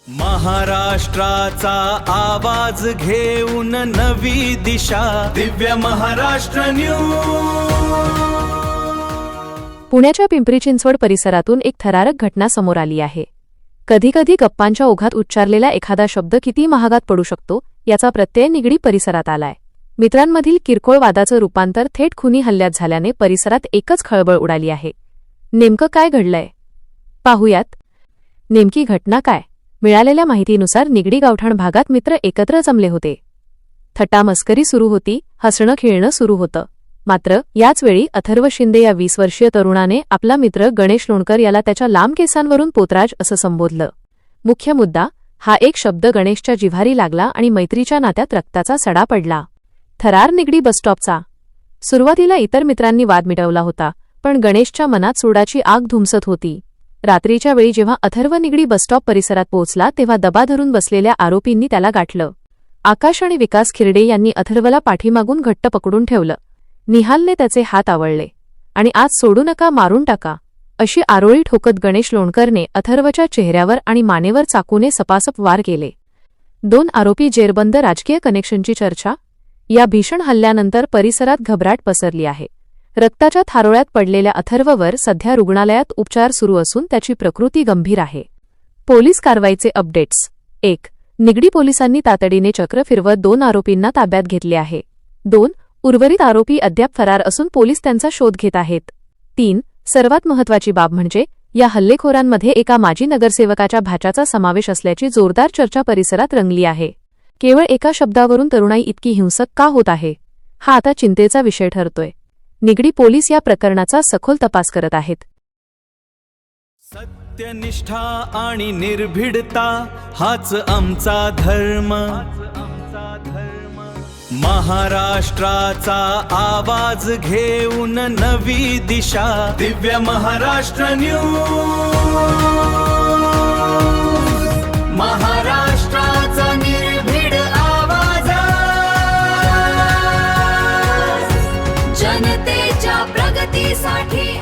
महाराष्ट्राचा आवाज घेऊन नवी दिशा, दिव्य महाराष्ट्र न्यूज। पुण्याच्या पिंपरी चिंचवड परिसरातून एक थरारक घटना समोर आली आहे। कधीकधी गप्पांच्या ओघात उच्चारलेला एखादा शब्द किती महागात पडू शकतो याचा प्रत्यय निगडी परिसरात आलाय। मित्रांमधील किरकोळ वादाचं रूपांतर थेट खुनी हल्ल्यात झाल्याने परिसरात एकच खळबळ उडाली आहे। नेमकं काय घडलंय पाहूयात। नेमकी घटना काय? मिळालेल्या माहितीनुसार निगडी गावठाण भागात मित्र एकत्र जमले होते। थट्टा मस्करी सुरू होती, हसणं खेळणं सुरू होतं। मात्र याचवेळी अथर्व शिंदे या 20 वर्षीय तरुणाने आपला मित्र गणेश लोणकर याला त्याच्या लांब केसांवरून पोतराज असं संबोधलं। मुख्य मुद्दा हा एक शब्द गणेशच्या जिव्हारी लागला आणि मैत्रीच्या नात्यात रक्ताचा सडा पडला। थरार निगडी बसस्टॉपचा। सुरुवातीला इतर मित्रांनी वाद मिटवला होता, पण गणेशच्या मनात सूडाची आग धुमसत होती। रात्रीच्या वेळी जेव्हा अथर्व निगडी बसस्टॉप परिसरात पोहोचला तेव्हा दबा धरून बसलेल्या आरोपींनी त्याला गाठलं। आकाश आणि विकास खिरडे यांनी अथर्वला पाठीमागून घट्ट पकडून ठेवलं। निहालने त्याचे हात आवळले आणि आज सोडू नका, मारून टाका अशी आरोळी ठोकत गणेश लोणकरने अथर्वच्या चेहऱ्यावर आणि मानेवर चाकूने सपासप वार केले। 2 आरोपी जेरबंद। राजकीय कनेक्शनची चर्चा। या भीषण हल्ल्यानंतर परिसरात घबराट पसरली आहे। रक्ताच्या थारोळ्यात पडलेल्या अथर्ववर सध्या रुग्णालयात उपचार सुरू असून त्याची प्रकृती गंभीर आहे। पोलीस कारवाईचे अपडेट्स। 1. निगडी पोलिसांनी तातडीने चक्र फिरवत 2 आरोपींना ताब्यात घेतले आहे। 2. उर्वरित आरोपी अद्याप फरार असून पोलीस त्यांचा शोध घेत आहेत। 3. सर्वात महत्त्वाची बाब म्हणजे या हल्लेखोरांमध्ये एका माजी नगरसेवकाच्या भाच्याचा समावेश असल्याची जोरदार चर्चा परिसरात रंगली आहे। केवळ एका शब्दावरून तरुणाई इतकी हिंसक का होत आहे, हा आता चिंतेचा विषय ठरतोय। निगडी पोलीस या प्रकरणाचा सखोल तपास करत आहेत। सत्यनिष्ठा आणि निर्भीडता हाच आमचा धर्म। महाराष्ट्राचा आवाज घेऊन नवी दिशा, दिव्य महाराष्ट्र न्यूज। महाराष्ट्राचा निर्भीड आवाज, जनतेच्या प्रगतीसाठी।